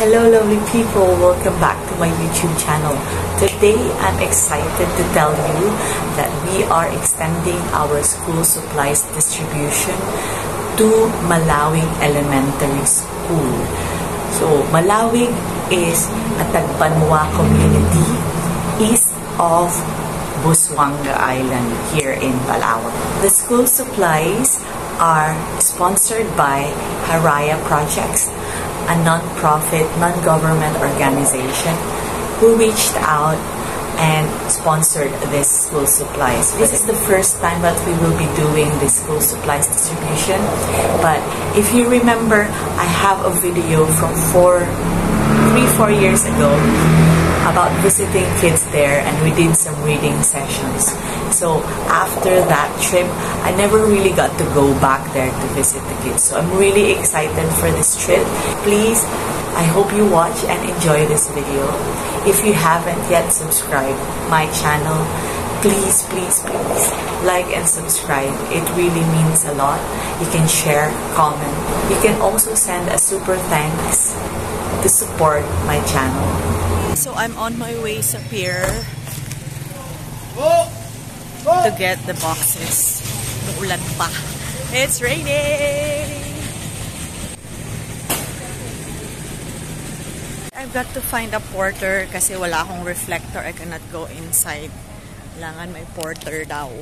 Hello lovely people, welcome back to my YouTube channel. Today I'm excited to tell you that we are extending our school supplies distribution to Malawig Elementary School. So Malawig is a Tagbanwa community east of Busuanga Island here in Palawan. The school supplies are sponsored by Haraya Projects, a non-profit, non-government organization who reached out and sponsored this school supplies. This is the first time that we will be doing this school supplies distribution. But if you remember, I have a video from 3-4 years ago about visiting kids there, and we did some reading sessions. So after that trip, I never really got to go back there to visit the kids. So I'm really excited for this trip. Please, I hope you watch and enjoy this video. If you haven't yet subscribed my channel, please like and subscribe. It really means a lot. You can share, comment. You can also send a super thanks to support my channel. So I'm on my way sa pier to get the boxes. Ulan pa. It's raining! I've got to find a porter kasi wala akong reflector. I cannot go inside. Kailangan may porter daw.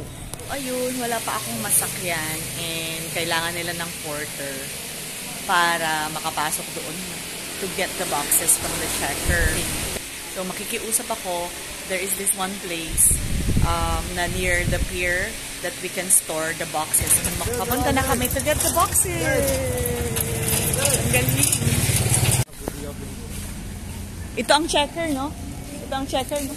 Ayun, wala pa akong masakyan and kailangan nila ng porter para makapasok doon to get the boxes from the checker. So makikiusap ako. There is this one place na near the pier that we can store the boxes. Papunta na kami to get the boxes. Ang galing. Ito ang checker, no? Ito ang checker, no?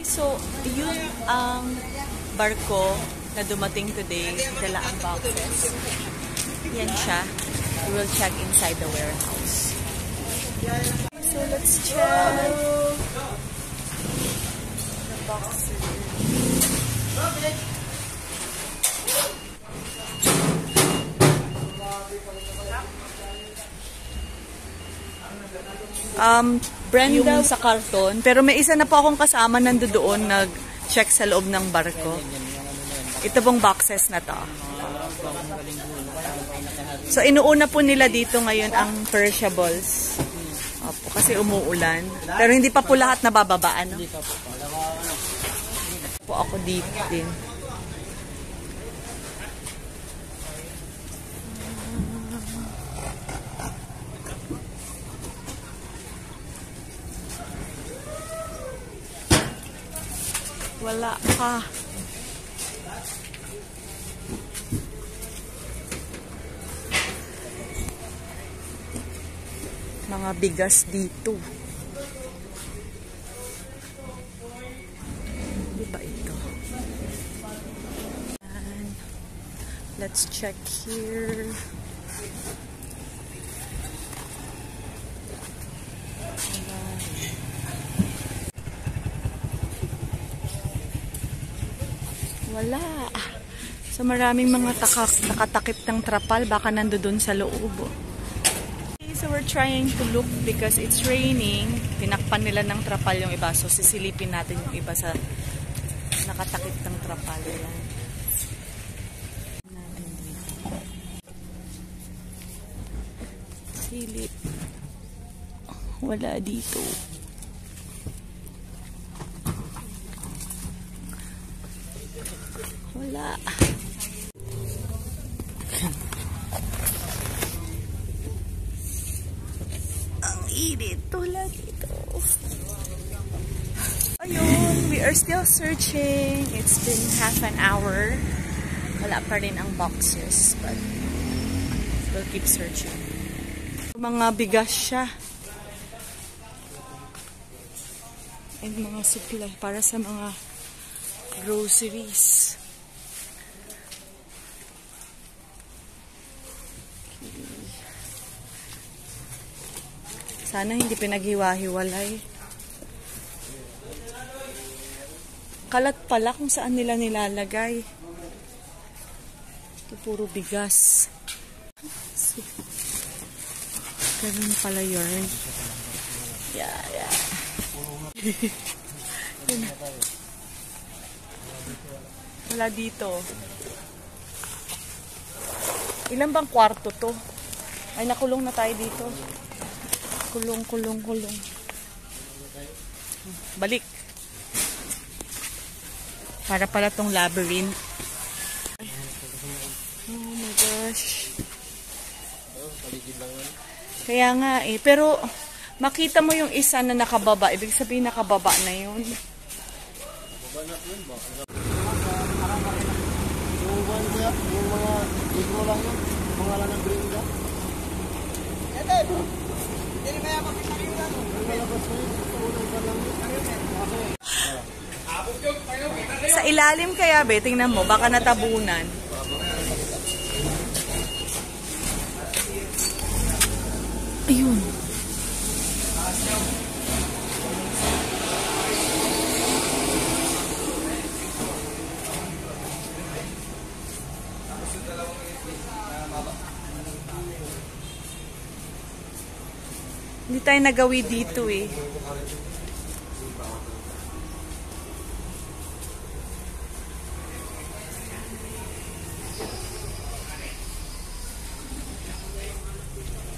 So, yun ang barko na dumating today. Dala ang boxes. Yan siya. We will check inside the warehouse. So, let's check the boxes. Brenda sa karton, pero may isa na po akong kasama nandoon nag-check sa loob ng barko. Ito pong boxes na to. So inuuna po nila dito ngayon ang perishables. Opo, kasi umuulan. Pero hindi pa po lahat nabababaan. No? Po ako dito din. Wala pa. Mga bigas dito. Diba ito? And let's check here. Wala. So maraming mga nakatakip ng trapal, baka nandoon sa loob. Okay, so we're trying to look because it's raining. Tinakpan nila ng trapal yung iba. So sisilipin natin yung iba sa nakatakip ng trapal. Silip. Wala dito. Wala. Ang init. Tulad ito. Ayun, we are still searching. It's been half an hour. Wala pa rin ang boxes, but we'll keep searching. Mga bigas siya. And mga supply para sa mga groceries. Sana hindi pinaghiwa-hiwalay. Kalat pala kung saan nila nilalagay. Ito puro bigas. So, ganun pala yun. Yeah. Wala dito. Ilan bang kwarto to? Ay, nakulong na tayo dito. Kulong. Balik. Para pala tong labyrinth. Oh my gosh. Kaya nga eh. Pero makita mo yung isa na nakababa. Ibig sabihin nakababa na yun. Sa ilalim kaya be, tingnan mo, baka natabunan. Ayun. Hindi tayo nagawi dito eh.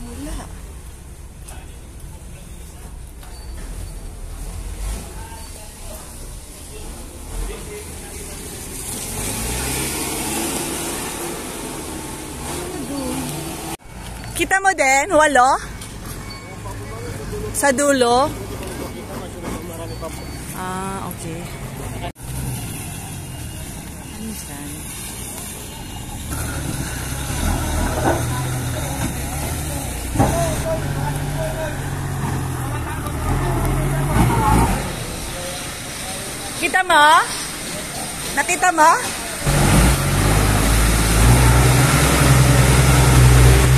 Wala. Kita mo din, walo? Sa dulo? Ah, okay. Ano yan? Kita mo? Nakita mo?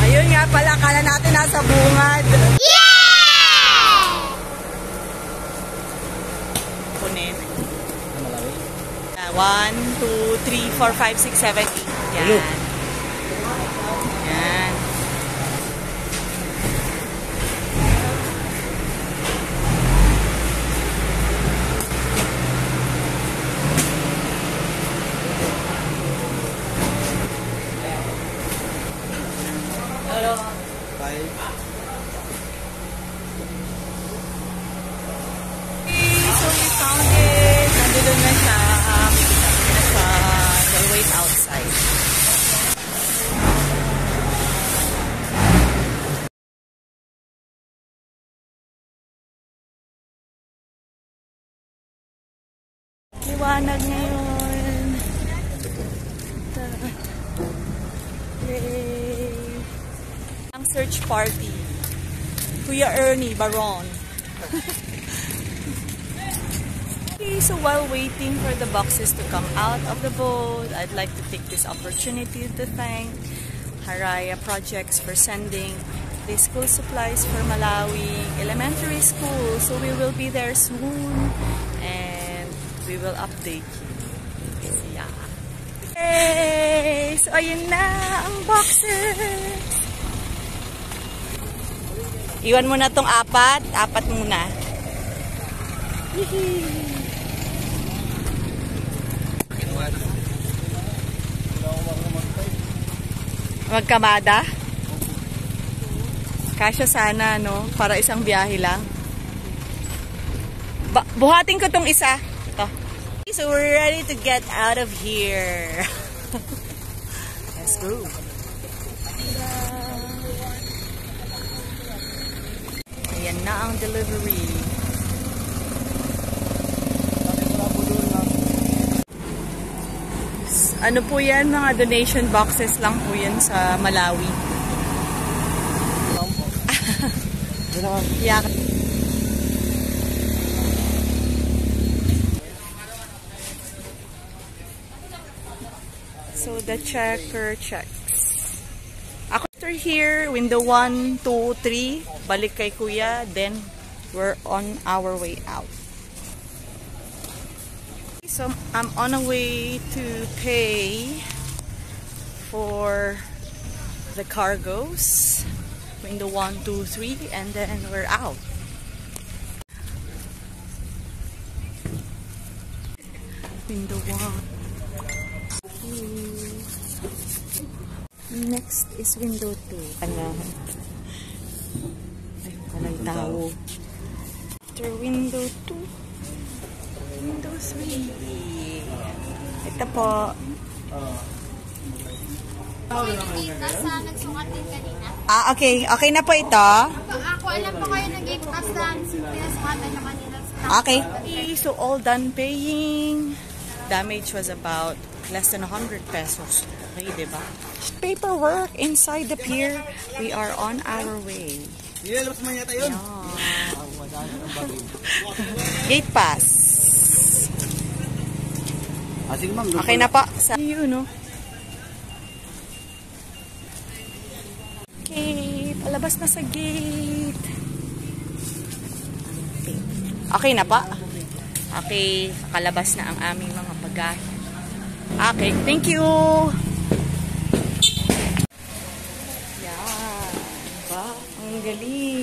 Ayun nga pala, akala natin nasa bungad. Kunin. 1, 2, 3, 4, 5, 6, 7, 8. Yan. Yan. Hello. Bye. So we found it. Nandun na siya. We'll wait outside. Liwanag ngayon. Yay! Ang search party. Kuya Ernie Baron. So while waiting for the boxes to come out of the boat, I'd like to take this opportunity to thank Haraya Projects for sending the school supplies for Malawi Elementary School. So we will be there soon and we will update you. Yeah. Hey! So ayun na ang boxes! Iwan mo na tong apat muna. Hihi! Magkamada? Kasya sana, no? Para isang biyahe lang. Buhatin ko tong isa. Ito. So we're ready to get out of here. Let's go. Ayan na ang delivery. Ano po yan? Mga donation boxes lang po yan sa Malawi. Yeah. So the checker checks. After here, window 1, 2, 3, balik kay Kuya, then we're on our way out. So I'm on a way to pay for the cargos. Window 1, 2, 3, and then we're out. Window 1. Next is window 2. Ano? Ay, walang tao. After window 2, window 3. Ito po. Nasa nagsukat din kanina. Ah, okay. Okay na po ito. Ako, alam pa kayo nag-gate pass na pinasukatan nyo kanina. Okay. So all done paying. Damage was about less than 100 pesos. Okay, diba? Paperwork inside the pier. We are on our way. Yeah. Gate pass. Okay na pa. See you, no? Okay, palabas na sa gate. Okay na pa. Okay, kalabas na ang aming mga bagahe. Okay, thank you. Yan. Ba? Ang galing.